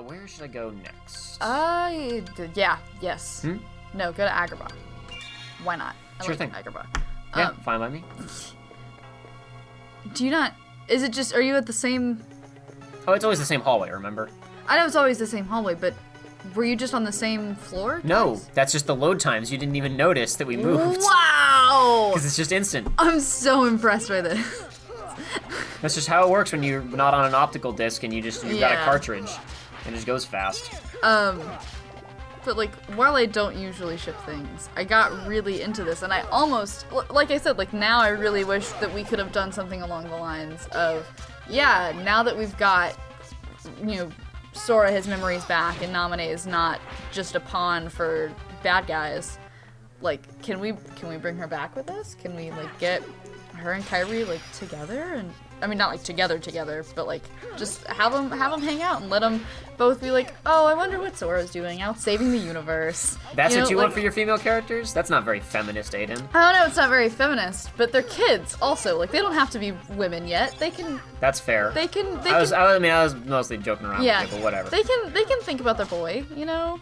where should I go next? Yes. No, go to Agrabah. Why not? Sure thing. Agrabah. Yeah, fine by me. Do you not... Is it just... Are you at the same... Oh, it's always the same hallway, remember? I know it's always the same hallway, but were you just on the same floor? No, that's just the load times. You didn't even notice that we moved. Wow! Because it's just instant. I'm so impressed by this. That's just how it works when you're not on an optical disc and you've got a cartridge. And it just goes fast. But like, while I don't usually ship things, I got really into this, and I almost, like I said, like now I really wish that we could have done something along the lines of, yeah, now that we've got, you know, Sora his memories back, and Naminé is not just a pawn for bad guys. Like, can we bring her back with us? Can we like get her and Kairi like together? And I mean, not like together, but like just have them hang out and let them both be like, oh, I wonder what Sora's doing out saving the universe. That's what you want for your female characters? That's not very feminist, Aidan. I don't know, it's not very feminist, but they're kids also. Like, they don't have to be women yet. They can. That's fair. I was mostly joking around with you, but whatever. They can think about their boy, you know?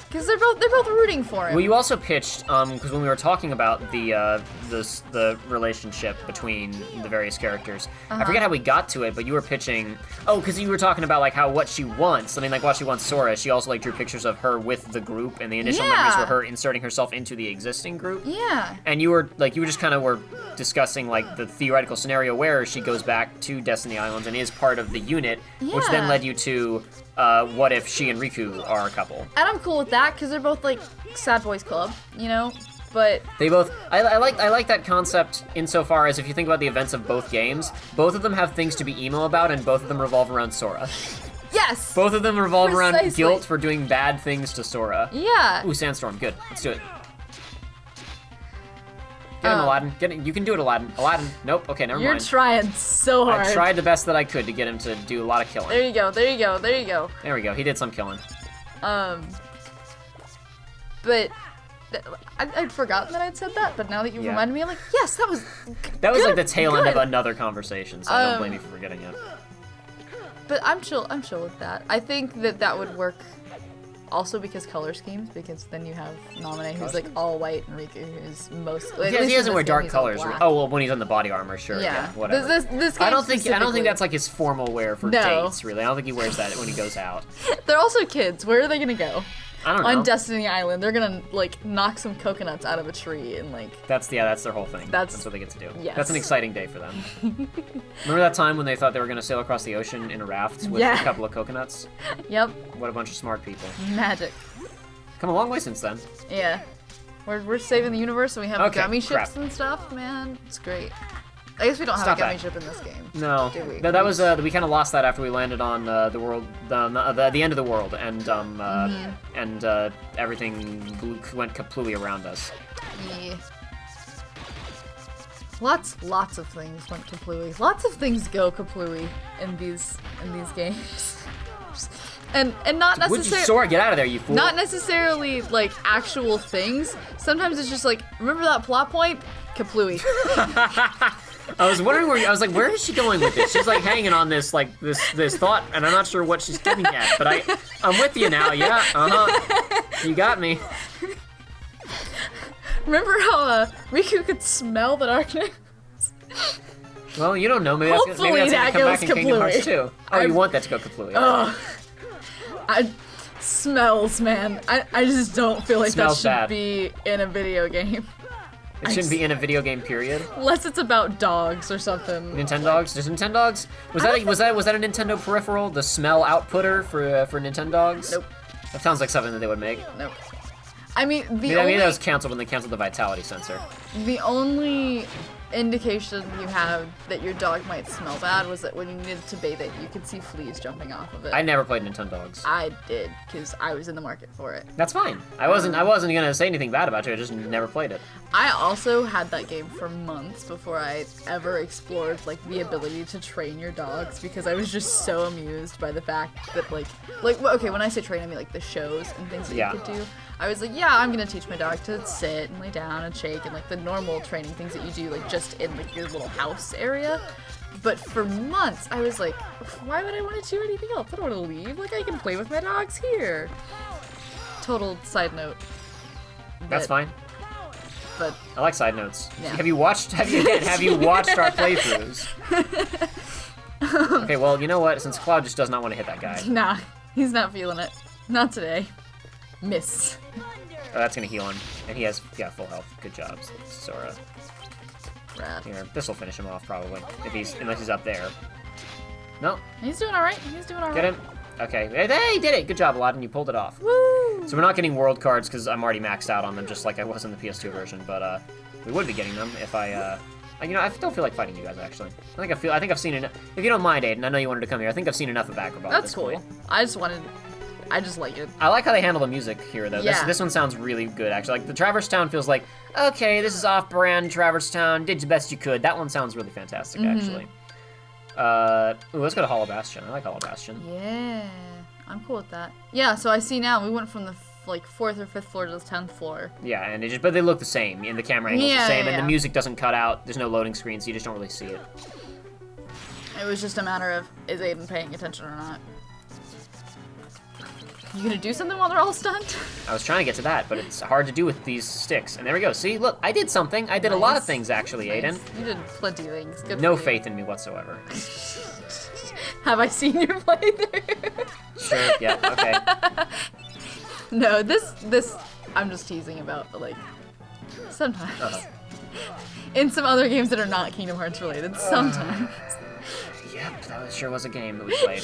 Because they're both rooting for him. Well, you also pitched, because when we were talking about the relationship between the various characters, I forget how we got to it, but you were pitching, because you were talking about like what she wants. I mean, like what she wants Sora. She also like drew pictures of her with the group, and the initial memories were her inserting herself into the existing group. Yeah. And you just kind of were discussing like the theoretical scenario where she goes back to Destiny Islands and is part of the unit, which then led you to what if she and Riku are a couple? And I'm cool with that because they're both like sad boys club, you know. But they both, I like that concept insofar as if you think about the events of both games, both of them have things to be emo about, and both of them revolve around Sora. Yes. Both of them revolve around guilt for doing bad things to Sora. Yeah. Ooh, Sandstorm, good. Let's do it. Get him, Aladdin. You can do it, Aladdin. Aladdin. Nope. Okay, never mind. You're trying so hard. I tried the best that I could to get him to do a lot of killing. There you go. There you go. There you go. There we go. He did some killing. But I'd forgotten that I'd said that. But now that you reminded me, I'm like, yes, that was. That was like the tail end of another conversation, so I don't blame you for forgetting it. But I'm chill with that. I think that would work. Also because color schemes, because then you have Naminé who's like all white and Riku who's mostly. He doesn't wear dark colors. Oh well, when he's on the body armor, sure. Yeah, whatever. This game I don't think that's like his formal wear for dates. Really, I don't think he wears that when he goes out. They're also kids. Where are they gonna go? I don't know. On Destiny Island, they're gonna like knock some coconuts out of a tree and like. That's their whole thing. That's what they get to do. Yes. That's an exciting day for them. Remember that time when they thought they were gonna sail across the ocean in a raft with a couple of coconuts? Yep. What a bunch of smart people. Magic. Come a long way since then. Yeah. We're saving the universe and we have gummy ships and stuff, man. It's great. I guess we don't have a gummy ship in this game. No. Do we? That was we kind of lost that after we landed on the world, the end of the world, and everything went completely around us. Yeah. Lots of things went kaplooey. Lots of things go kaplooey in these games. And not necessarily. Sora, get out of there, you fool! Not necessarily like actual things. Sometimes it's just like, remember that plot point? Kaplooey. I was wondering where is she going with this? She's like hanging on this thought, and I'm not sure what she's getting at. But I'm with you now. Yeah, you got me. Remember how Riku could smell the darkness? Well, you don't know. Maybe that's gonna come back in Kingdom Hearts 2. Oh, you want that to go kaplooey. Smells, man. I just don't feel like that should be in a video game. It shouldn't be in a video game, period. Unless it's about dogs or something. Nintendogs? Does Nintendogs? Was that a Nintendo peripheral? The smell outputter for Nintendogs? Nope. That sounds like something that they would make. Nope. I mean, maybe that was canceled when they canceled the vitality sensor. The only indication you have that your dog might smell bad was that when you needed to bathe it, you could see fleas jumping off of it. I never played Nintendogs. I did, because I was in the market for it. That's fine. I wasn't gonna say anything bad about it. I just never played it. I also had that game for months before I ever explored like the ability to train your dogs, because I was just so amused by the fact that like okay, when I say train, I mean like the shows and things that you could do. I was like, yeah, I'm gonna teach my dog to sit and lay down and shake and like the normal training things that you do like just in like your little house area. But for months, I was like, why would I want to do anything else? I don't want to leave. Like, I can play with my dogs here. Total side note. That's fine. But I like side notes. Yeah. Have you watched our playthroughs? Okay, well, you know what? Since Cloud just does not want to hit that guy. nah, he's not feeling it. Not today. Miss. Oh, that's gonna heal him. And he has full health. Good job, Sora. Rad. Here, this'll finish him off probably. Unless he's up there. No, He's doing alright. He's doing alright. get him. Okay, hey, he did it. Good job, Aladdin. You pulled it off. Woo! So we're not getting world cards because I'm already maxed out on them, just like I was in the PS2 version. But we would be getting them if I don't feel like fighting you guys actually. I think I've seen enough. If you don't mind, Aidan, I know you wanted to come here. I think I've seen enough of Acrobat. That's at this cool. point. I just like it. I like how they handle the music here, though. Yeah. This one sounds really good, actually. Like, the Traverse Town feels like, okay, this is off-brand Traverse Town, did the best you could. That one sounds really fantastic, actually. Let's go to Hollow Bastion. I like Hollow Bastion. Yeah, I'm cool with that. Yeah, so I see now we went from the 4th or 5th floor to the 10th floor. Yeah, and but they look the same. And the camera angle's the same, and yeah. the music doesn't cut out. There's no loading screen, so you just don't really see it. It was just a matter of, is Aidan paying attention or not? You gonna do something while they're all stunned? I was trying to get to that, but it's hard to do with these sticks. And there we go. See, look, I did something. I did a lot of things, actually, Aidan. You did plenty of things. Good No for you. faith in me whatsoever. Have I seen your playthrough? Sure, yeah, okay. No, this I'm just teasing about, but like, sometimes. In some other games that are not Kingdom Hearts related, sometimes. Yep, that sure was a game that we played.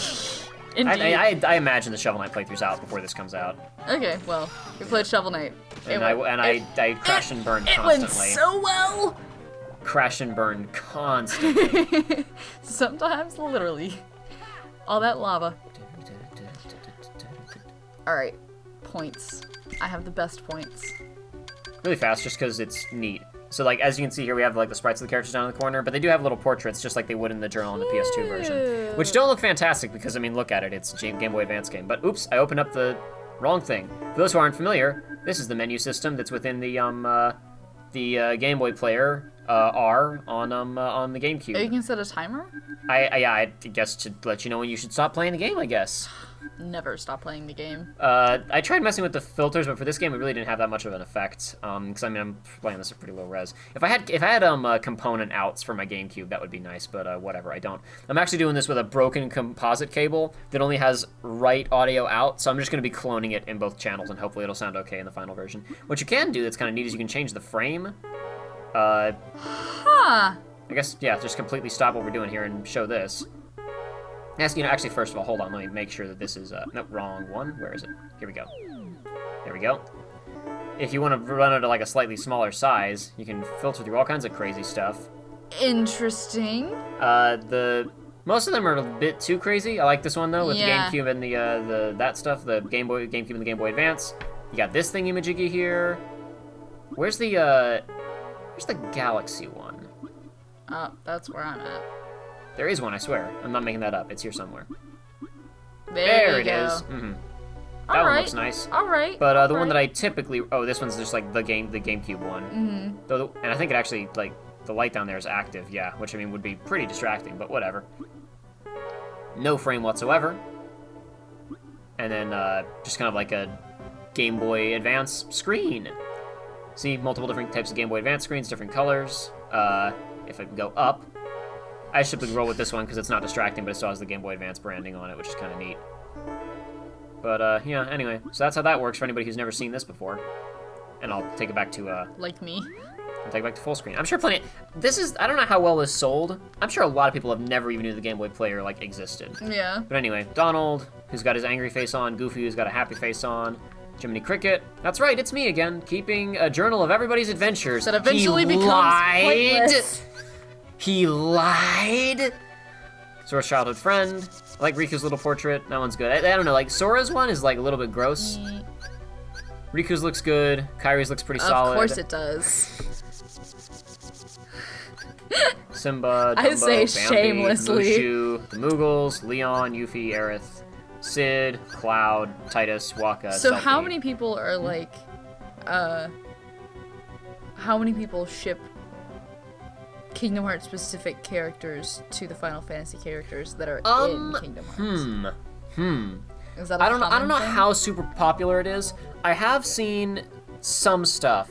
Indeed. I imagine the Shovel Knight playthrough's out before this comes out. Okay, well, we played Shovel Knight. I crash and burn It constantly. went so well! Crash and burn constantly. Sometimes, literally. All that lava. Alright, points. I have the best points. Really fast, just because it's neat. So, like, as you can see here, we have, like, the sprites of the characters down in the corner, but they do have little portraits, just like they would in the journal in the PS2 version. Which don't look fantastic, because, I mean, look at it. It's a Game Boy Advance game. But, oops, I opened up the wrong thing. For those who aren't familiar, this is the menu system that's within the Game Boy player, R, on the GameCube. Oh, you can set a timer? I guess to let you know when you should stop playing the game, I guess. Never stop playing the game. I tried messing with the filters, but for this game, it really didn't have that much of an effect. Because I mean, I'm playing this at pretty low res. If I had component outs for my GameCube, that would be nice. But whatever, I don't. I'm actually doing this with a broken composite cable that only has right audio out. So I'm just going to be cloning it in both channels, and hopefully it'll sound okay in the final version. What you can do that's kind of neat is you can change the frame. Huh. I guess yeah, just completely stop what we're doing here and show this. Yes, actually, first of all, hold on. Let me make sure that this is, no, wrong one. Where is it? Here we go. There we go. If you want to run it at, like, a slightly smaller size, you can filter through all kinds of crazy stuff. Interesting. Most of them are a bit too crazy. I like this one, though, with Yeah. the GameCube and that stuff, the GameCube and the Game Boy Advance. You got this thingy-majiggy here. Where's the Galaxy one? Oh, that's where I'm at. There is one, I swear. I'm not making that up. It's here somewhere. There it you go. is. Mm-hmm. That one looks nice. Alright. But the one that I typically... Oh, this one's just like the GameCube one. Mm-hmm. And I think it actually, like, the light down there is active, yeah. Which, I mean, would be pretty distracting, but whatever. No frame whatsoever. And then just kind of like a Game Boy Advance screen. See, multiple different types of Game Boy Advance screens, different colors. If I can go up... I should roll with this one because it's not distracting, but it still has the Game Boy Advance branding on it, which is kind of neat. But, yeah, anyway. So that's how that works for anybody who's never seen this before. And I'll take it back to, Like me. I'll take it back to full screen. I'm sure plenty... I don't know how well this sold. I'm sure a lot of people have never even knew the Game Boy player, like, existed. Yeah. But anyway, Donald, who's got his angry face on, Goofy, who's got a happy face on, Jiminy Cricket. That's right, it's me again, keeping a journal of everybody's adventures. That eventually becomes pointless. He lied! Sora's childhood friend. I like Riku's little portrait. That one's good. I don't know, like, Sora's one is, like, a little bit gross. Riku's looks good. Kairi's looks pretty solid. Of course it does. Simba, Dumbo, I say Bambi, shamelessly. Mushu, the Moogles, Leon, Yuffie, Aerith, Sid, Cloud, Titus, Waka, So Selkie. how many people are like, how many people ship Kingdom Hearts specific characters to the Final Fantasy characters that are in Kingdom Hearts? Is that a I don't know thing? how super popular it is. I have seen some stuff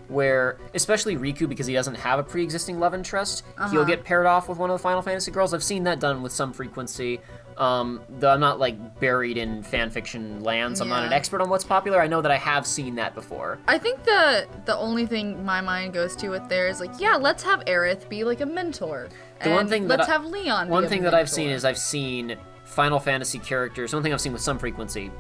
where, especially Riku, because he doesn't have a pre-existing love interest, he'll get paired off with one of the Final Fantasy girls. I've seen that done with some frequency. Though I'm not like buried in fanfiction land, so I'm not an expert on what's popular. I know that I have seen that before. I think the only thing my mind goes to with there is like, yeah, let's have Aerith be like a mentor. Let's have Leon. One thing that I've seen is I've seen Final Fantasy characters. One thing I've seen with some frequency,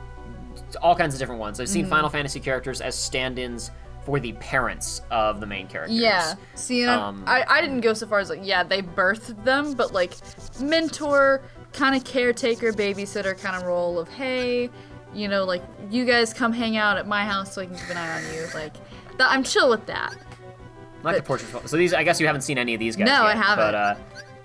all kinds of different ones. I've seen Final Fantasy characters as stand-ins for the parents of the main characters. Yeah. See, I didn't go so far as like, yeah, they birthed them, but like mentor, kind of caretaker, babysitter kind of role of, hey, you know, like, you guys come hang out at my house so I can keep an eye on you. Like, I'm chill with that. The portrait. So these, I guess you haven't seen any of these guys No, yet, I haven't. But,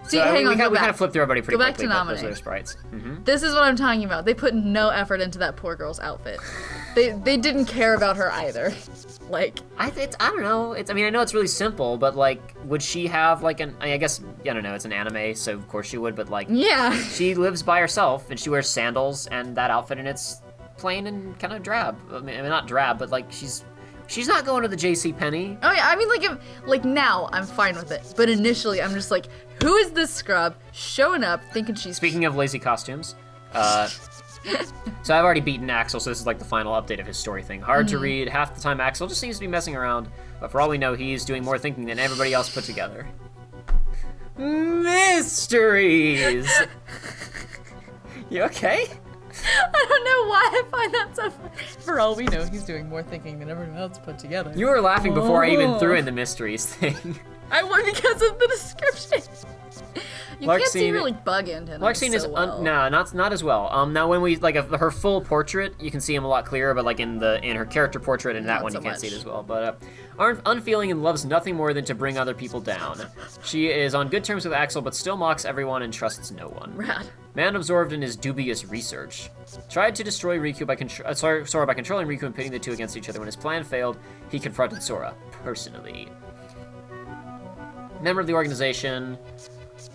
See, so, hang on, we kind of flipped through everybody pretty Go back quickly, to but those are Naminé. their sprites. This is what I'm talking about. They put no effort into that poor girl's outfit. They didn't care about her either. Like, I don't know. I mean, I know it's really simple, but like, would she have like I guess, I don't know, it's an anime, so of course she would, but like, yeah. she lives by herself and she wears sandals and that outfit, and it's plain and kind of drab. I mean, not drab, but like, she's not going to the JCPenney. Oh yeah, I mean, like now I'm fine with it, but initially I'm just like, who is this scrub showing up thinking she's... Speaking of lazy costumes, so I've already beaten Axel, so this is like the final update of his story thing. Hard to read. Half the time Axel just seems to be messing around, but for all we know, he's doing more thinking than everybody else put together. Mysteries! You okay? I don't know why I find that so funny. For all we know, he's doing more thinking than everyone else put together. You were laughing before I even threw in the mysteries thing. I would because of the description. You can't see her like bug into him. Larxene is not as well. Now when we like her full portrait, you can see him a lot clearer, but like in her character portrait and that Not one so you can't much. see it as well. But unfeeling and loves nothing more than to bring other people down. She is on good terms with Axel, but still mocks everyone and trusts no one. Rad. Man absorbed in his dubious research. Tried to destroy Riku by Sora by controlling Riku and pitting the two against each other. When his plan failed, he confronted Sora personally. Member of the organization.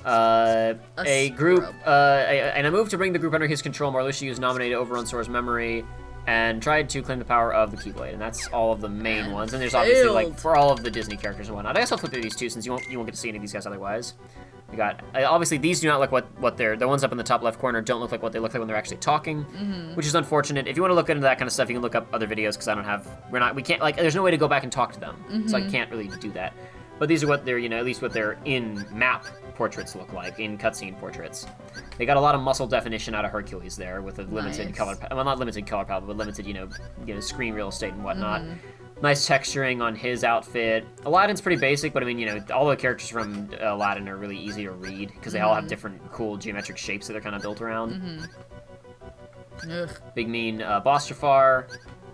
A group, and a move to bring the group under his control. Marluxia was nominated to overrun Sora's memory and tried to claim the power of the Keyblade, and that's all of the main ones. And there's obviously like for all of the Disney characters and whatnot. I guess I'll flip through these two since you won't get to see any of these guys otherwise. We got obviously these do not look what they're the ones up in the top left corner don't look like what they look like when they're actually talking, which is unfortunate. If you want to look into that kind of stuff, you can look up other videos because we can't like there's no way to go back and talk to them, so I can't really do that. But these are what they're, at least what their in-map portraits look like, in cutscene portraits. They got a lot of muscle definition out of Hercules there with a limited color, well, not limited color palette, but limited, screen real estate and whatnot. Nice texturing on his outfit. Aladdin's pretty basic, but I mean, all the characters from Aladdin are really easy to read because they all have different cool geometric shapes that they're kind of built around. Big mean Boss Jafar.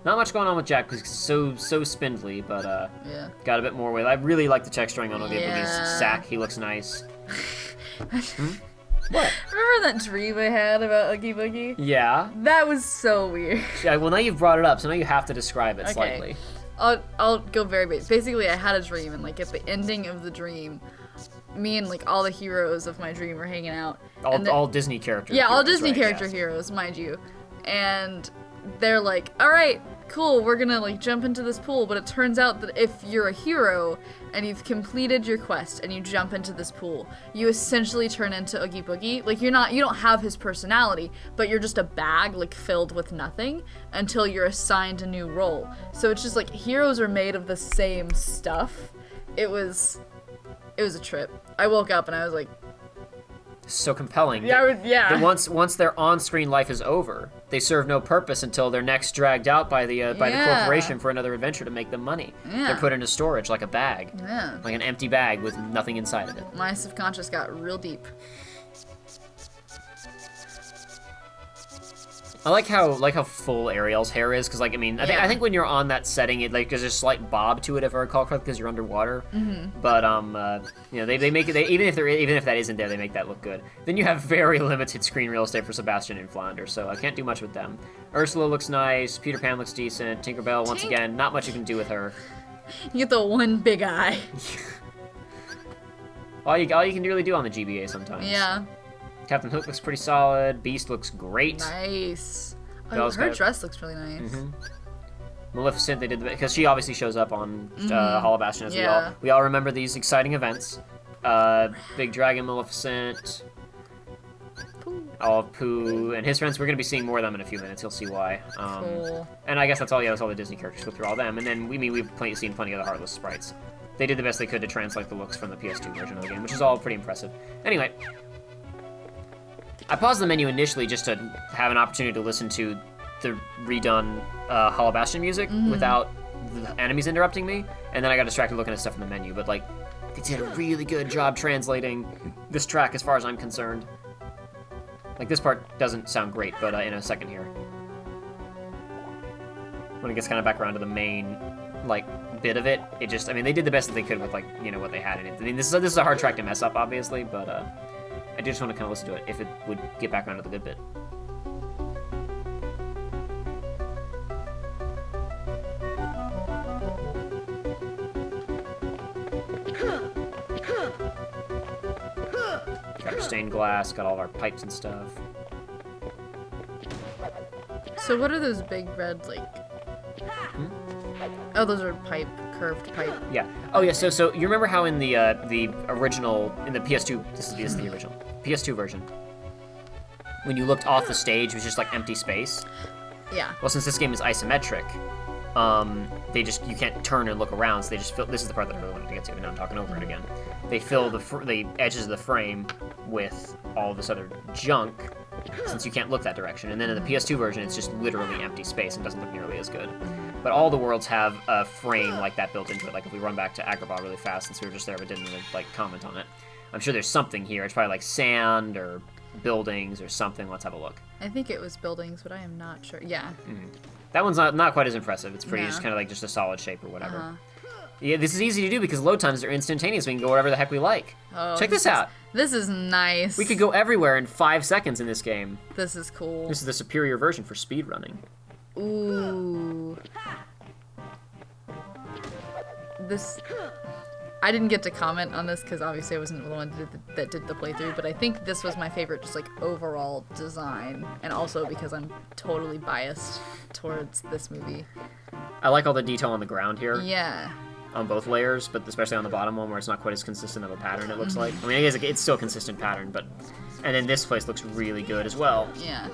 Not much going on with Jack because he's so spindly, but got a bit more with. I really like the texturing on Oogie Boogie's sack. He looks nice. What? Remember that dream I had about Oogie Boogie? Yeah. That was so weird. Yeah. Well, now you've brought it up, so now you have to describe it slightly. I'll go very basic. Basically, I had a dream, and like at the ending of the dream, me and like all the heroes of my dream were hanging out. All Disney characters. Yeah, all Disney character heroes, mind you. And they're like, all right, cool, we're gonna like jump into this pool, but it turns out that if you're a hero and you've completed your quest and you jump into this pool, you essentially turn into Oogie Boogie. Like you don't have his personality, but you're just a bag like filled with nothing until you're assigned a new role. So it's just like heroes are made of the same stuff. It was a trip. I woke up and I was like, so compelling. Yeah. That once their on-screen life is over, they serve no purpose until they're next dragged out by the corporation for another adventure to make them money. Yeah. They're put into storage like a bag. Yeah. Like an empty bag with nothing inside of it. My subconscious got real deep. I like how full Ariel's hair is, because like I think when you're on that setting, it like there's a slight bob to it if I recall correctly, because you're underwater. But they make it even if that isn't there, they make that look good. Then you have very limited screen real estate for Sebastian and Flounder, so I can't do much with them. Ursula looks nice, Peter Pan looks decent, Tinkerbell once again, not much you can do with her. You get the one big eye. all you can really do on the GBA sometimes. Yeah. Captain Hook looks pretty solid. Beast looks great. Nice. Oh, Belle's her got- dress looks really nice. Maleficent, they did because she obviously shows up on Hollow Bastion as Yeah. we all remember these exciting events. Big Dragon, Maleficent, Olive Pooh, and his friends. We're gonna be seeing more of them in a few minutes. You'll see why. Cool. And I guess that's all. Yeah, that's all the Disney characters. Go through all them, and then we've seen plenty of the Heartless sprites. They did the best they could to translate the looks from the PS2 version of the game, which is all pretty impressive. Anyway, I paused the menu initially just to have an opportunity to listen to the redone Hollow Bastion music without the enemies interrupting me, and then I got distracted looking at stuff in the menu. But like, they did a really good job translating this track, as far as I'm concerned. Like, this part doesn't sound great, but in a second here, when it gets kind of back around to the main like bit of it, it just, I mean, they did the best that they could with, like, you know, what they had in it. I mean, this is a hard track to mess up, obviously, but I just want to kind of listen to it if it would get back around to the good bit. Got our stained glass, got all of our pipes and stuff. So what are those big red, like... Oh, those are curved pipe. Yeah. Oh, yeah. So you remember how in the original, in the PS2, this is the original PS2 version, when you looked off the stage, it was just like empty space. Yeah. Well, since this game is isometric, you can't turn and look around, so they just fill. This is the part that I really wanted to get to, and now I'm talking over it again. They fill the edges of the frame with all of this other junk, since you can't look that direction. And then in the PS2 version, it's just literally empty space and doesn't look nearly as good. But all the worlds have a frame like that built into it. Like if we run back to Agrabah really fast, since we were just there but didn't really, like, comment on it. I'm sure there's something here. It's probably like sand or buildings or something. Let's have a look. I think it was buildings, but I am not sure. Yeah. That one's not quite as impressive. It's pretty No. just kind of like just a solid shape or whatever. Uh-huh. Yeah, this is easy to do because load times are instantaneous. We can go wherever the heck we like. Oh, Check this out. This is nice. We could go everywhere in 5 seconds in this game. This is cool. This is the superior version for speedrunning. Ooh. This... I didn't get to comment on this because obviously I wasn't the one that did the playthrough, but I think this was my favorite just like overall design, and also because I'm totally biased towards this movie. I like all the detail on the ground here. Yeah. On both layers, but especially on the bottom one where it's not quite as consistent of a pattern, it looks like. I mean, it's still a consistent pattern, but... And then this place looks really good as well. Yeah.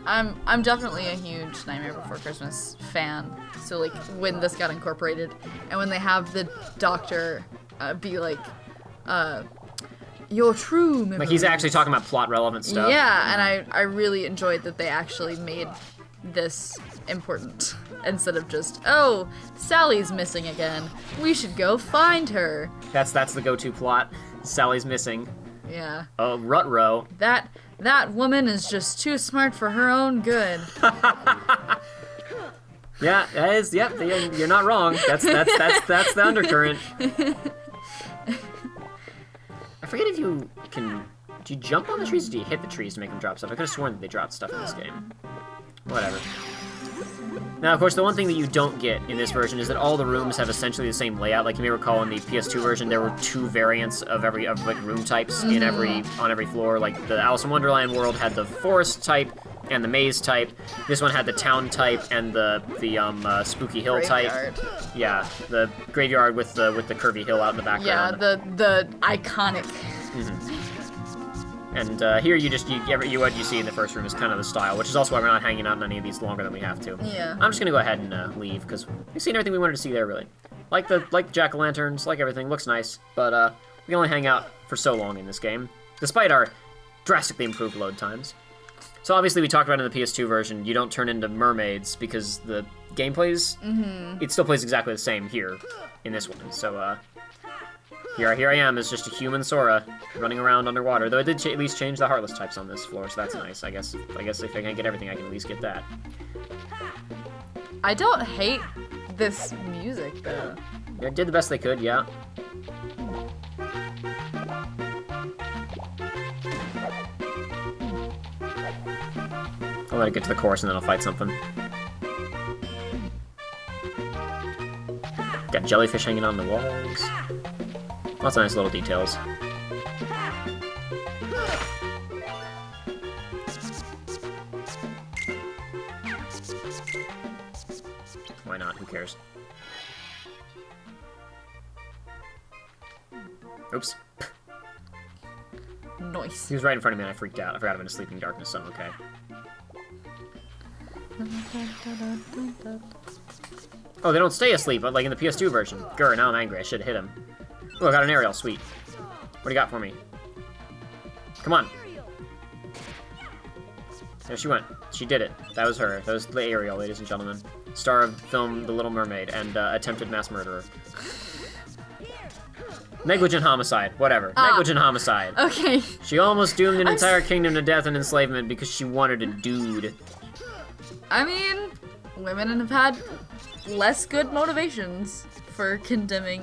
I'm definitely a huge Nightmare Before Christmas fan. So like when this got incorporated and when they have the doctor be like, your true memories. Like he's actually talking about plot relevant stuff. Yeah, and I really enjoyed that they actually made this important instead of just, oh, Sally's missing again. We should go find her. That's the go-to plot. Sally's missing. Yeah. Oh, Rut-row. That woman is just too smart for her own good. Yeah, that is. Yep, you're not wrong. That's the undercurrent. I forget if you can. Do you jump on the trees or do you hit the trees to make them drop stuff? I could have sworn that they dropped stuff in this game. Whatever. Now, of course, the one thing that you don't get in this version is that all the rooms have essentially the same layout. Like you may recall in the PS2 version, there were 2 variants of like room types on every floor. Like the Alice in Wonderland world had the forest type and the maze type. This one had the town type and the spooky hill Graveyard. type. Yeah, the graveyard with the curvy hill out in the background. Yeah, the iconic. And here what you see in the first room is kind of the style, which is also why we're not hanging out in any of these longer than we have to. Yeah. I'm just gonna go ahead and leave because we've seen everything we wanted to see there, really. Like the jack-o'-lanterns, like everything, looks nice, but we can only hang out for so long in this game, despite our drastically improved load times. So obviously we talked about in the PS2 version, you don't turn into mermaids because the game plays, it still plays exactly the same here in this one. So here I am as just a human Sora running around underwater. Though it did at least change the Heartless types on this floor, so that's nice. I guess if I can't get everything, I can at least get that. I don't hate this music though. They did the best they could, yeah. I'll let it get to the chorus and then I'll fight something. Got jellyfish hanging on the walls. Lots of nice little details. Why not? Who cares? Oops. Nice. He was right in front of me and I freaked out. I forgot I'm in a sleeping darkness, so I'm okay. Oh, they don't stay asleep, but like in the PS2 version. Grr, now I'm angry. I should have hit him. Oh, I got an aerial. Sweet. What do you got for me? Come on. There she went. She did it. That was her. That was the aerial, ladies and gentlemen. Star of film The Little Mermaid and attempted mass murderer. Negligent homicide. Whatever. Negligent homicide. Okay. She almost doomed an entire kingdom to death and enslavement because she wanted a dude. I mean, women have had less good motivations for condemning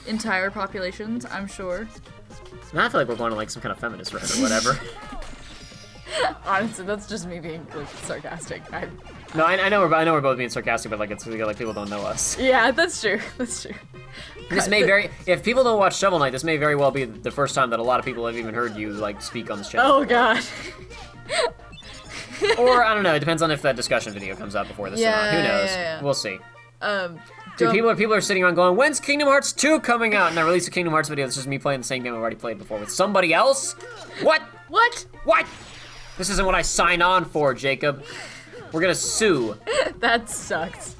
entire populations, I'm sure. Now I feel like we're going to like some kind of feminist rant or whatever. Honestly, that's just me being like sarcastic. No, I know we're both being sarcastic, but like it's like people don't know us. Yeah, that's true. That's true. This may if people don't watch Shovel Knight, this may very well be the first time that a lot of people have even heard you like speak on this channel. Oh god. Or I don't know. It depends on if that discussion video comes out before this or not. Who knows? Yeah. We'll see. Dude, people are sitting around going, "When's Kingdom Hearts 2 coming out?" And I release a Kingdom Hearts video. This is me playing the same game I've already played before with somebody else. What? What? What? This isn't what I signed on for, Jacob. We're gonna sue. That sucks.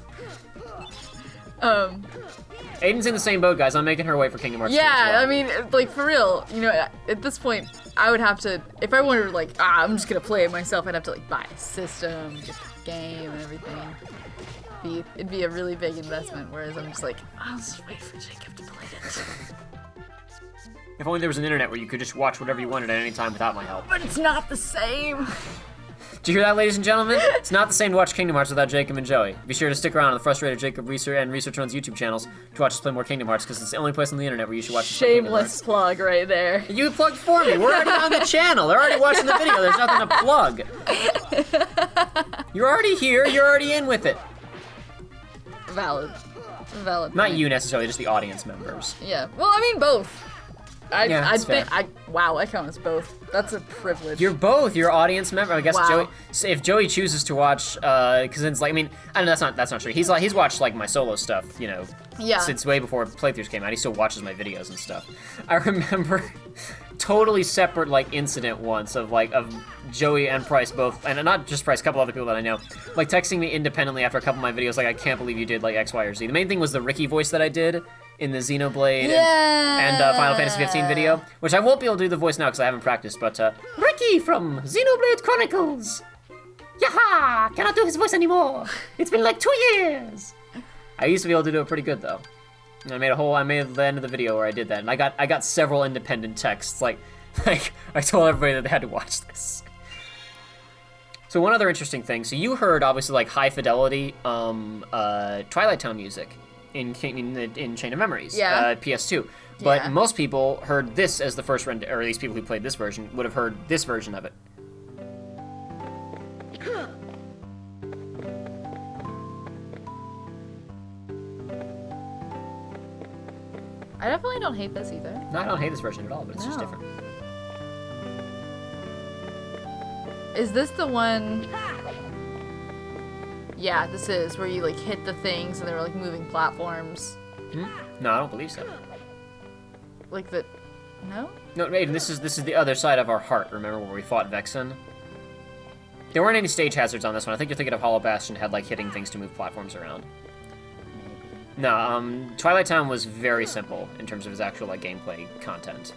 Aiden's in the same boat, guys. I'm making her wait for Kingdom Hearts 2 Yeah, as well. I mean, like, for real, you know, at this point, I would have to, if I wanted to, like, I'm just gonna play it myself, I'd have to, like, buy a system, get the game, and everything. It'd be a really big investment, whereas I'm just like, I'll just wait for Jacob to play it. If only there was an internet where you could just watch whatever you wanted at any time without my help. But it's not the same. Do you hear that, ladies and gentlemen? It's not the same to watch Kingdom Hearts without Jacob and Joey. Be sure to stick around on the Frustrated Jacob and Research Run's YouTube channels to watch us play more Kingdom Hearts, because it's the only place on the internet where you should watch us play Kingdom Hearts. Shameless plug right there. You plugged for me. We're already on the channel. They're already watching the video. There's nothing to plug. You're already here. You're already in with it. Valid. Valid. Not point. you necessarily, just the audience members. Yeah. Well, I mean both. Yeah, that's fair. Wow, I count as both. That's a privilege. You're both. You're audience member. I guess Wow. Joey. So if Joey chooses to watch, because it's like, I mean, I know that's not true. He's watched like my solo stuff, you know, Yeah. since way before playthroughs came out. He still watches my videos and stuff. I remember totally separate like incident once of Joey and Price both, and not just Price, a couple other people that I know, like texting me independently after a couple of my videos, like, I can't believe you did like X, Y, or Z. The main thing was the Ricky voice that I did in the Xenoblade and Final Fantasy 15 video, which I won't be able to do the voice now because I haven't practiced, but Ricky from Xenoblade Chronicles! Yaha! Cannot do his voice anymore! It's been like 2 years! I used to be able to do it pretty good though. And I made the end of the video where I did that, and I got several independent texts, like I told everybody that they had to watch this. So one other interesting thing, so you heard obviously like high fidelity Twilight Town music in Chain of Memories, Yeah. PS2. But Yeah. most people heard this as the first render, or at least people who played this version would have heard this version of it. I definitely don't hate this either. No, I don't hate this version at all, but it's just No. different. Is this the one? Yeah, this is where you like hit the things and they were like moving platforms. No, I don't believe so. Like the, no? No, Aiden, this is the other side of our heart. Remember where we fought Vexen? There weren't any stage hazards on this one. I think you're thinking of Hollow Bastion had like hitting things to move platforms around. No, Twilight Town was very simple in terms of its actual like gameplay content.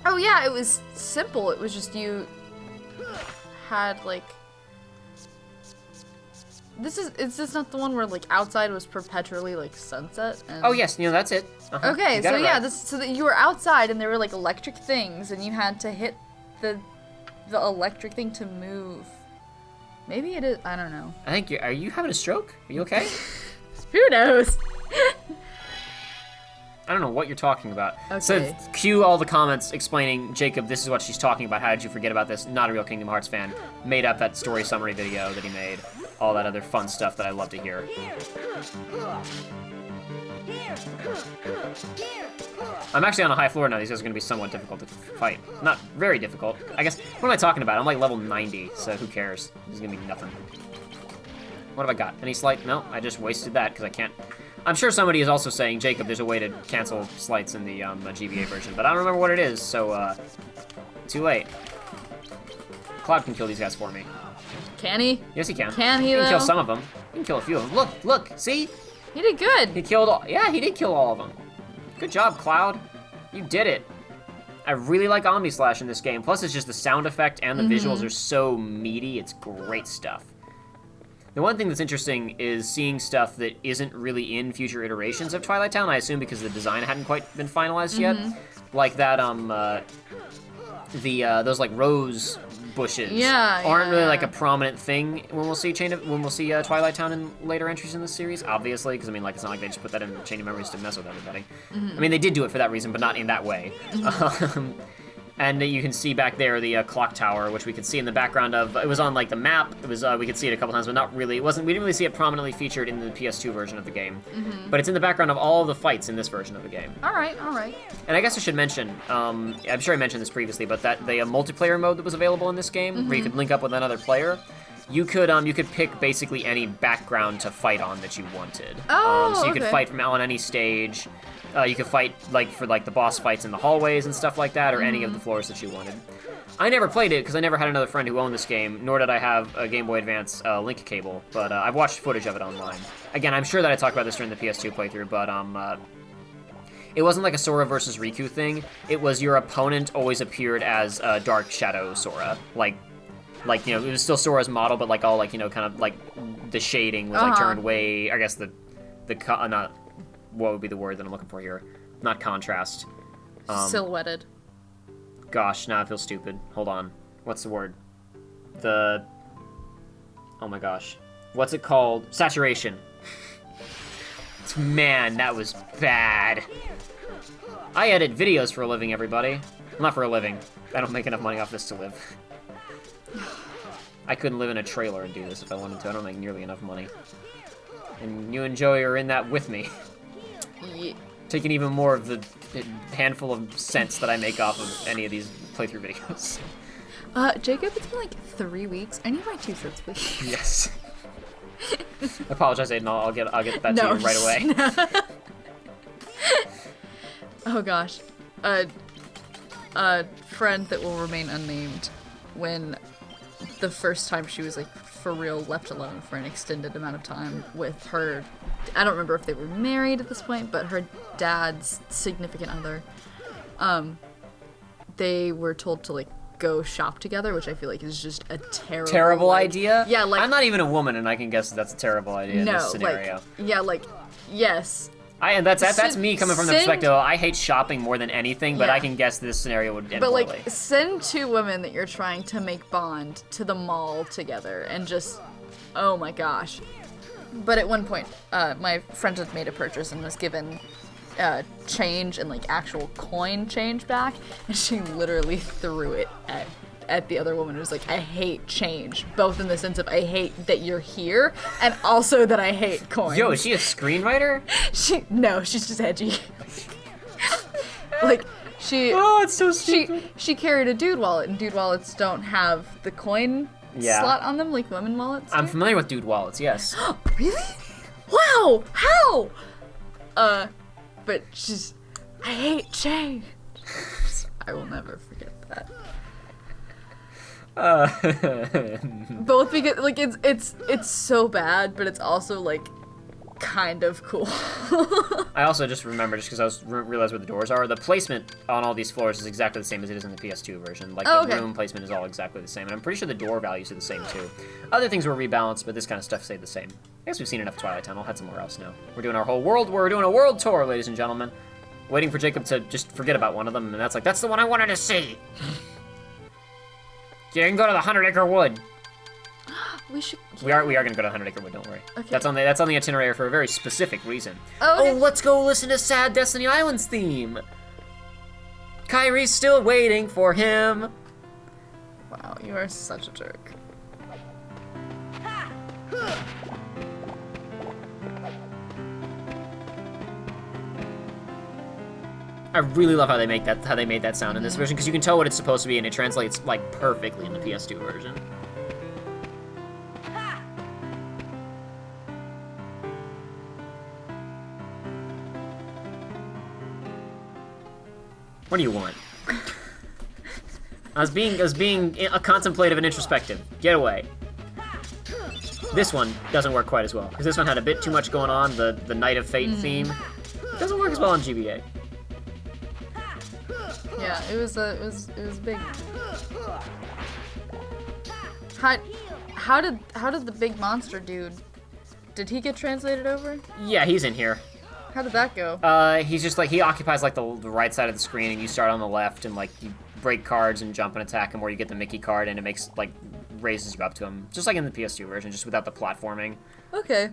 Oh yeah, it was simple. It was just you had like. Is this not the one where like outside was perpetually like sunset? And... Oh yes, you know that's it. Uh-huh. Okay, You got so it yeah, right. so that you were outside and there were like electric things and you had to hit the electric thing to move. Maybe it is. I don't know. I think are you having a stroke? Are you okay? Who knows? I don't know what you're talking about. Okay. So cue all the comments explaining, Jacob, this is what she's talking about. How did you forget about this? Not a real Kingdom Hearts fan. Made up that story summary video that he made. All that other fun stuff that I love to hear. I'm actually on a high floor now. These guys are going to be somewhat difficult to fight. Not very difficult. I guess, what am I talking about? I'm like level 90, so who cares? This is going to be nothing. What have I got? Any slight? No, I just wasted that because I can't. I'm sure somebody is also saying, Jacob, there's a way to cancel slights in the GBA version, but I don't remember what it is, so too late. Cloud can kill these guys for me. Can he? Yes, he can. Can he, He though? can kill some of them. He can kill a few of them. Look, see? He did good. He killed all, yeah, he did kill all of them. Good job, Cloud. You did it. I really like Omni Slash in this game. Plus, it's just the sound effect and the visuals are so meaty. It's great stuff. The one thing that's interesting is seeing stuff that isn't really in future iterations of Twilight Town, I assume because the design hadn't quite been finalized yet. Like that, those like rose bushes aren't really like a prominent thing when we'll see Twilight Town in later entries in this series, obviously, because I mean, like, it's not like they just put that in Chain of Memories to mess with everybody. I mean, they did do it for that reason, but not in that way. And you can see back there the clock tower, which we could see in the background of. It was on like the map. It was we could see it a couple times, but not really. It wasn't. We didn't really see it prominently featured in the PS2 version of the game. But it's in the background of all the fights in this version of the game. All right. And I guess I should mention. I'm sure I mentioned this previously, but that the multiplayer mode that was available in this game, where you could link up with another player. You could pick basically any background to fight on that you wanted. So you could fight from on any stage. You could fight for the boss fights in the hallways and stuff like that, or any of the floors that you wanted. I never played it because I never had another friend who owned this game, nor did I have a Game Boy Advance link cable. But I've watched footage of it online. Again, I'm sure that I talked about this during the PS2 playthrough, but it wasn't like a Sora versus Riku thing. It was your opponent always appeared as Dark Shadow Sora, like it was still Sora's model, but all kind of like the shading was turned way. I guess not. What would be the word that I'm looking for here? Not contrast. Silhouetted. Gosh, now I feel stupid. Hold on. What's the word? Oh my gosh. What's it called? Saturation. Man, that was bad. I edit videos for a living, everybody. Well, not for a living. I don't make enough money off this to live. I couldn't live in a trailer and do this if I wanted to. I don't make nearly enough money. And you and Joey are in that with me. Yeah. Taking even more of the handful of cents that I make off of any of these playthrough videos. Jacob, it's been like 3 weeks. I need my 2 cents, please. Yes. I apologize, Aidan. I'll get that to you right away. Oh gosh. A friend that will remain unnamed, when the first time she was like for real left alone for an extended amount of time with her, I don't remember if they were married at this point, but her dad's significant other, they were told to like go shop together, which I feel like is just a terrible idea. Yeah, like, I'm not even a woman, and I can guess that's a terrible idea in this scenario. Yes. And that's me coming from the perspective of I hate shopping more than anything, but I can guess this scenario would end poorly. But send 2 women that you're trying to make bond to the mall together, and just, oh my gosh. But at one point, my friend had made a purchase and was given change and like actual coin change back, and she literally threw it at the other woman who was like, I hate change, both in the sense of I hate that you're here and also that I hate coins. Yo, is she a screenwriter? No, she's just edgy. Like, oh, it's so stupid. She carried a dude wallet, and dude wallets don't have the coin slot on them like women wallets do. I'm familiar with dude wallets, yes. Really? Wow, how? But I hate change. I will never forget that. Both because like it's so bad, but it's also like kind of cool. I also just remember, just because I was realized where the doors are, the placement on all these floors is exactly the same as it is in the PS2 version. Like the room placement is all exactly the same, and I'm pretty sure the door values are the same too. Other things were rebalanced, but this kind of stuff stayed the same. I guess we've seen enough Twilight Town. I'll head somewhere else now. We're doing a world tour, ladies and gentlemen. Waiting for Jacob to just forget about one of them, and that's the one I wanted to see. You can go to the 100-acre wood. We are gonna go to 100-acre wood. Don't worry. Okay. That's on the itinerary for a very specific reason. Okay. Oh, let's go listen to Sad Destiny Island's theme. Kyrie's still waiting for him. Wow, you are such a jerk. I really love how they made that sound in this version, because you can tell what it's supposed to be, and it translates like perfectly in the PS2 version. What do you want? I was being contemplative and introspective. Get away. This one doesn't work quite as well because this one had a bit too much going on. The Night of Fate theme doesn't work as well on GBA. Yeah, it was big. How did the big monster dude? Did he get translated over? Yeah, he's in here. How did that go? He's just like, he occupies like the right side of the screen, and you start on the left, and like you break cards and jump and attack him, where you get the Mickey card, and it makes like raises you up to him, just like in the PS2 version, just without the platforming. Okay,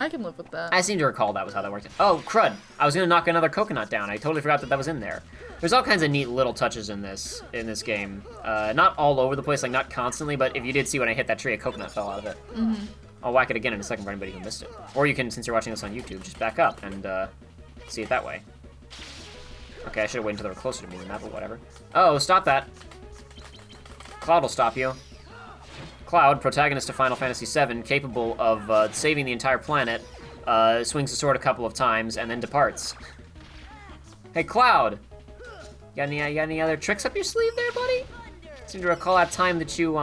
I can live with that. I seem to recall that was how that worked. Oh crud! I was gonna knock another coconut down. I totally forgot that was in there. There's all kinds of neat little touches in this game. Not all over the place, like not constantly, but if you did see when I hit that tree, a coconut fell out of it. I'll whack it again in a second for anybody who missed it. Or you can, since you're watching this on YouTube, just back up and see it that way. Okay, I should have waited until they were closer to me than that, but whatever. Oh, stop that. Cloud will stop you. Cloud, protagonist of Final Fantasy VII, capable of saving the entire planet, swings the sword a couple of times and then departs. Hey, Cloud! You got any other tricks up your sleeve there, buddy? I seem to recall that time that you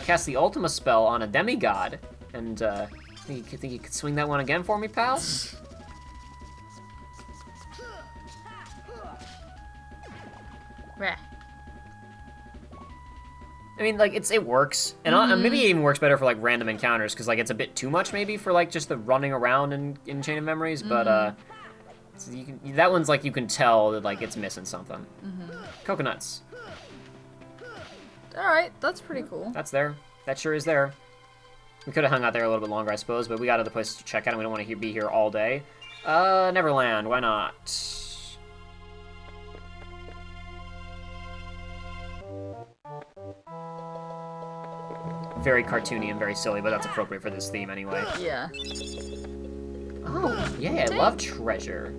cast the Ultima spell on a demigod, and think you could swing that one again for me, pal? Rah. I mean, like, it works, and maybe it even works better for, like, random encounters, because, like, it's a bit too much, maybe, for, like, just the running around in Chain of Memories, but, so that one's, like, you can tell that, like, it's missing something. Coconuts. Alright, that's pretty cool. That's there. That sure is there. We could have hung out there a little bit longer, I suppose, but we got other places to check out, and we don't want to be here all day. Neverland, why not? Very cartoony and very silly, but that's appropriate for this theme anyway. Yeah. Oh, yeah, I love treasure.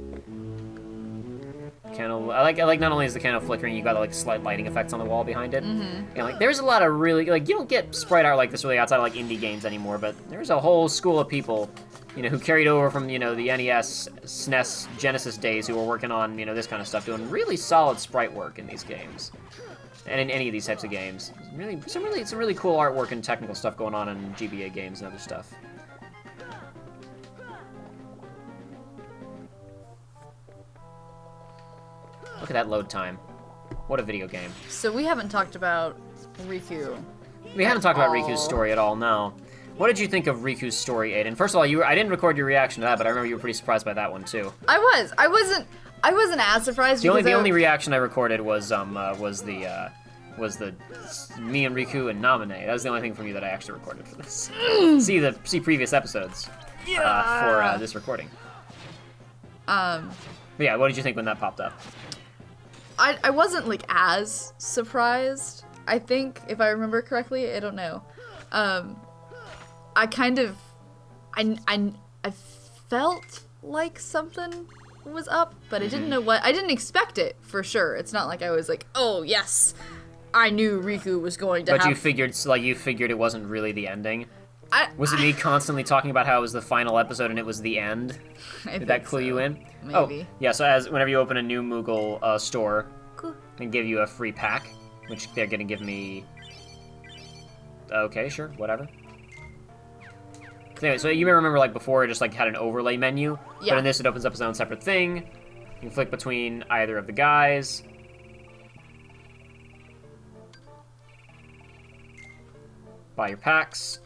Candle, I like not only is the candle flickering, you got like slight lighting effects on the wall behind it. And like there's a lot of really, like, you don't get sprite art like this really outside of like indie games anymore, but there's a whole school of people, you know, who carried over from, you know, the NES, SNES, Genesis days, who are working on, you know, this kind of stuff, doing really solid sprite work in these games. And in any of these types of games. Some really cool artwork and technical stuff going on in GBA games and other stuff. Look at that load time. What a video game. So we haven't talked about Riku. We haven't talked about Riku's story at all, no. What did you think of Riku's story, Aidan? First of all, I didn't record your reaction to that, but I remember you were pretty surprised by that one too. I wasn't as surprised. The only reaction I recorded was the me and Riku and Namine. That was the only thing from you that I actually recorded for this. see previous episodes for this recording. But yeah, what did you think when that popped up? I wasn't like as surprised. I think if I remember correctly, I don't know. I kind of I felt like something was up, but I didn't know what. I didn't expect it for sure. It's not like I was like, oh yes, I knew Riku was going to. But you figured it wasn't really the ending. Was it me constantly talking about how it was the final episode and it was the end? Did that clue you in? Maybe. Oh, yeah. So whenever you open a new Moogle store, and give you a free pack, which they're gonna give me. Okay, sure, whatever. Anyway, so you may remember like before it just like had an overlay menu, but in this it opens up its own separate thing. You can flick between either of the guys. Buy your packs,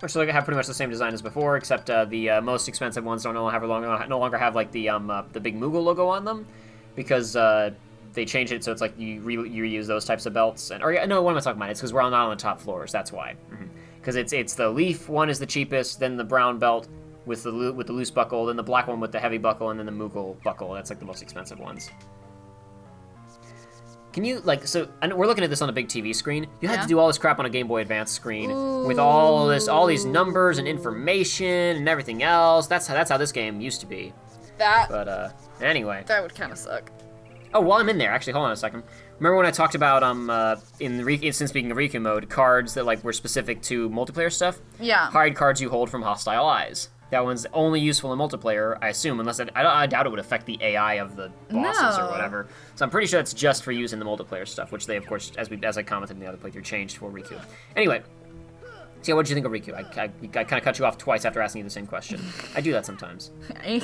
which have pretty much the same design as before, except the most expensive ones no longer have like the big Moogle logo on them, because they changed it so it's like you reuse those types of belts. No, what am I talking about? It's because we're not on the top floors. That's why. Because it's the leaf one is the cheapest, then the brown belt with the loose buckle, then the black one with the heavy buckle, and then the Moogle buckle. That's like the most expensive ones. Can you, like, so, and we're looking at this on a big TV screen. You had to do all this crap on a Game Boy Advance screen with all these numbers and information and everything else. That's how this game used to be. Anyway. That would kind of suck. Oh, while I'm in there, actually, hold on a second. Remember when I talked about, since speaking of Riku mode, cards that, like, were specific to multiplayer stuff? Yeah. Hide cards you hold from hostile eyes. That one's only useful in multiplayer, I assume, unless I doubt it would affect the AI of the bosses or whatever. So I'm pretty sure it's just for use in the multiplayer stuff, which they, of course, as I commented in the other playthrough, changed for Riku. Anyway, so yeah, what did you think of Riku? I kind of cut you off twice after asking you the same question. I do that sometimes. I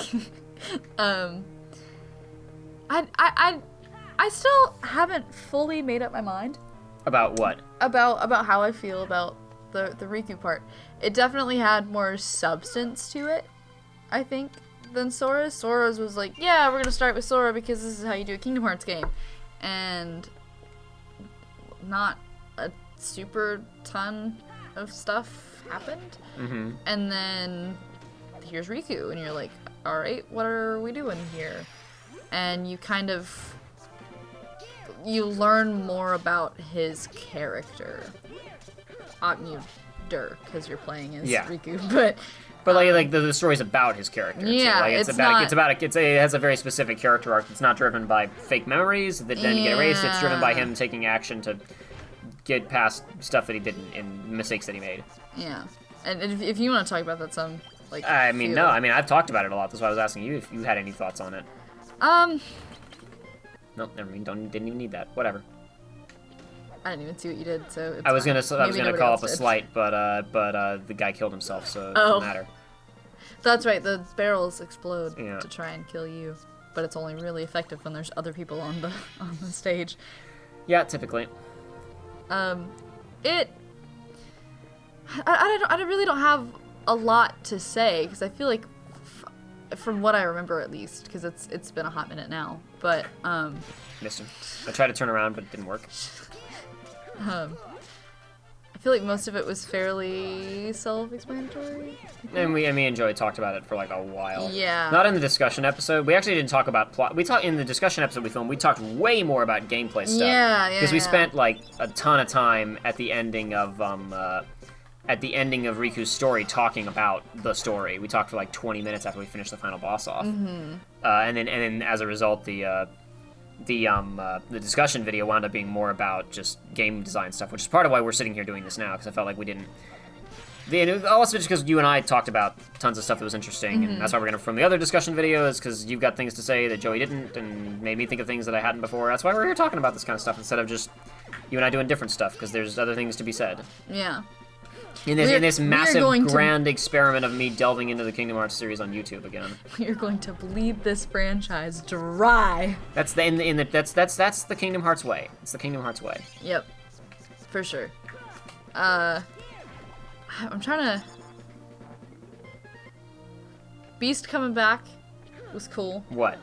still haven't fully made up my mind. About what? About how I feel about the Riku part. It definitely had more substance to it, I think, than Sora's. Sora's was like, yeah, we're gonna start with Sora because this is how you do a Kingdom Hearts game. And not a super ton of stuff happened. Mm-hmm. And then here's Riku, and you're like, alright, what are we doing here? And you kind of... you learn more about his character. Because you're playing as Riku, but like the story's about his character. Yeah, too. Like, it has a very specific character arc. It's not driven by fake memories that then get erased. It's driven by him taking action to get past stuff that he did and mistakes that he made. Yeah, and if you want to talk about that some, like, no, I've talked about it a lot. That's why I was asking you if you had any thoughts on it. Nope, never mind. Didn't even need that. Whatever. I didn't even see what you did, so it's I was gonna call up a did. slight, but the guy killed himself, so it doesn't matter. That's right. The barrels explode Yeah. to try and kill you, but it's only really effective when there's other people on the stage. Yeah, typically. I really don't have a lot to say because I feel like, from what I remember at least, because it's been a hot minute now, but Missed him. I tried to turn around, but it didn't work. I feel like most of it was fairly self-explanatory. And me and Joey talked about it for like a while. Yeah. Not in the discussion episode. We actually didn't talk about plot. In the discussion episode we filmed. We talked way more about gameplay stuff. Yeah. Because we spent like a ton of time at the ending of Riku's story talking about the story. We talked for like 20 minutes after we finished the final boss off. Mm-hmm. And then as a result, the discussion video wound up being more about just game design stuff, which is part of why we're sitting here doing this now, because I felt like we didn't. And also just because you and I talked about tons of stuff that was interesting, and that's why we're going to film the other discussion videos, because you've got things to say that Joey didn't, and made me think of things that I hadn't before. That's why we're here talking about this kind of stuff, instead of just you and I doing different stuff, because there's other things to be said. Yeah. In this massive, grand experiment of me delving into the Kingdom Hearts series on YouTube again. We're going to bleed this franchise dry. That's that's the Kingdom Hearts way. It's the Kingdom Hearts way. Yep, for sure. I'm trying to. Beast coming back was cool. What?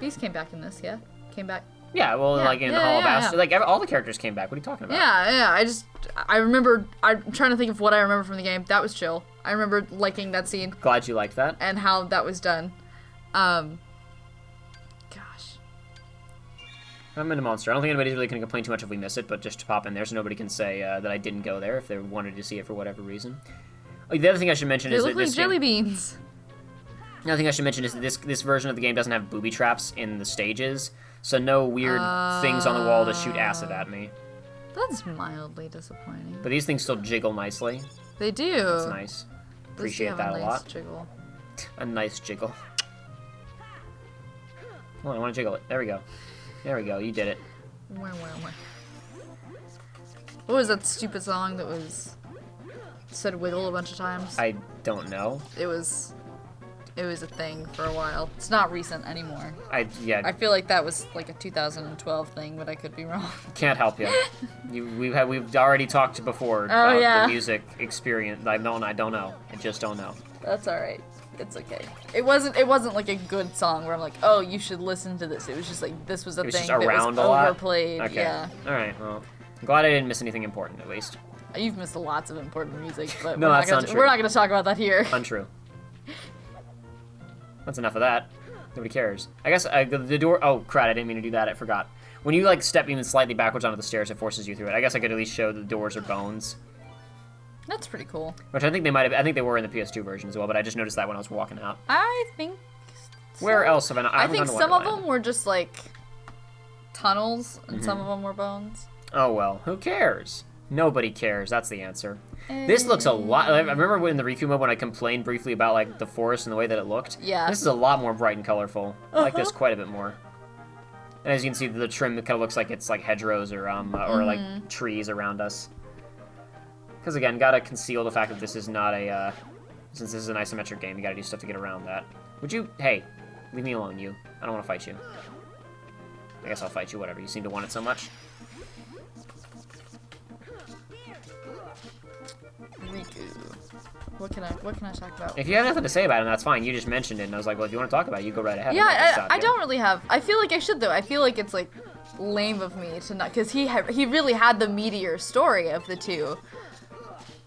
Beast came back in this, yeah? Came back. Yeah, well, like in the Hall of Ashes, like all the characters came back. What are you talking about? Yeah. I remember. I'm trying to think of what I remember from the game. That was chill. I remember liking that scene. Glad you liked that. And how that was done. Gosh. I'm into Monster. I don't think anybody's really going to complain too much if we miss it, but just to pop in there so nobody can say that I didn't go there if they wanted to see it for whatever reason. Oh, the other thing I should mention is that they look like jelly beans. Another thing I should mention is that this version of the game doesn't have booby traps in the stages, so no weird things on the wall to shoot acid at me. That's mildly disappointing. But these things still jiggle nicely. They do. That's nice. Appreciate that a lot. Jiggle. A nice jiggle. Oh, I want to jiggle it. There we go. There we go. You did it. What was that stupid song that said wiggle a bunch of times? I don't know. It was a thing for a while. It's not recent anymore. I feel like that was like a 2012 thing, but I could be wrong. Can't help you. We've already talked before about the music experience. I don't know. I just don't know. That's all right. It's okay. It wasn't like a good song where I'm like, oh, you should listen to this. It was just like this was a thing that was overplayed. Okay. Yeah. All right. Well, I'm glad I didn't miss anything important at least. You've missed lots of important music, but no, we're not gonna talk about that here. Untrue. That's enough of that. Nobody cares. I guess the door... Oh, crap, I didn't mean to do that. I forgot. When you, like, step even slightly backwards onto the stairs, it forces you through it. I guess I could at least show the doors are bones. That's pretty cool. Which I think they might have... I think they were in the PS2 version as well, but I just noticed that when I was walking out. I think so. Where else have I not... I think some of them were just, like, tunnels, and some of them were bones. Oh, well. Who cares? Nobody cares. That's the answer. This looks a lot. I remember in the Riku mode when I complained briefly about like the forest and the way that it looked. Yeah. This is a lot more bright and colorful. I like this quite a bit more. And as you can see, the trim kind of looks like it's like hedgerows or like trees around us. Because again, gotta conceal the fact that this is not a. Since this is an isometric game, you gotta do stuff to get around that. Would you? Hey, leave me alone, you. I don't want to fight you. I guess I'll fight you. Whatever. You seem to want it so much. Riku. What can I talk about? If you have nothing to say about him, that's fine. You just mentioned it, and I was like, well, if you want to talk about it, you go right ahead. Yeah, I don't really have. I feel like I should though. I feel like it's like lame of me to not, because he really had the meatier story of the two.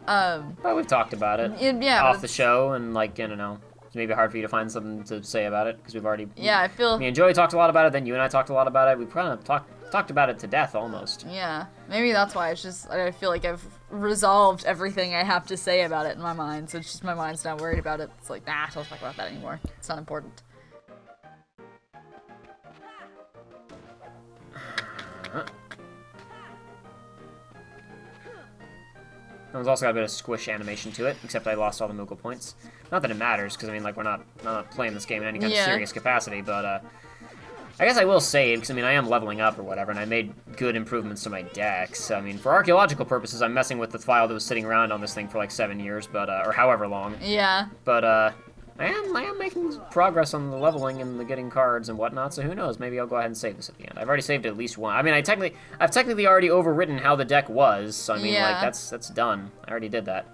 But we've talked about it. Yeah. Off the show, and like, I don't know. It's maybe hard for you to find something to say about it because we've already. Yeah, I feel. Me and Joey talked a lot about it. Then you and I talked a lot about it. We kind of talked about it to death almost. Yeah, maybe that's why it's just I feel like I've resolved everything I have to say about it in my mind, so it's just my mind's not worried about it. It's like, nah, don't talk about that anymore. It's not important. That one's also got a bit of squish animation to it, except I lost all the Moogle points. Not that it matters, because I mean, like, we're not playing this game in any kind of serious capacity, but I guess I will save, because I mean, I am leveling up or whatever, and I made good improvements to my decks. I mean, for archaeological purposes, I'm messing with the file that was sitting around on this thing for like 7 years, but or however long. Yeah. But I am making progress on the leveling and the getting cards and whatnot, so who knows? Maybe I'll go ahead and save this at the end. I've already saved at least one. I mean, I've technically already overwritten how the deck was, so I mean, like, that's done. I already did that.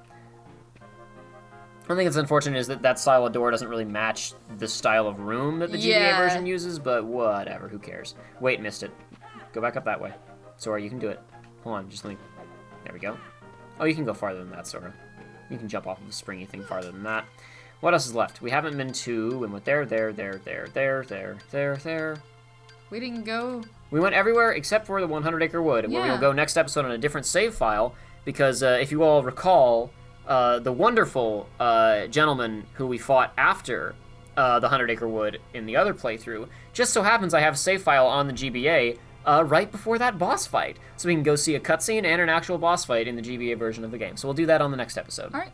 One thing that's unfortunate is that style of door doesn't really match the style of room that the GBA version uses, but whatever, who cares? Wait, missed it. Go back up that way. Sora, you can do it. Hold on, just let me... There we go. Oh, you can go farther than that, Sora. You can jump off of the springy thing farther than that. What else is left? We haven't been to... We went there. We didn't go... We went everywhere except for the 100-acre wood, where we will go next episode on a different save file, because if you all recall... the wonderful gentleman who we fought after the 100-acre wood in the other playthrough, just so happens I have a save file on the GBA right before that boss fight. So we can go see a cutscene and an actual boss fight in the GBA version of the game. So we'll do that on the next episode. All right.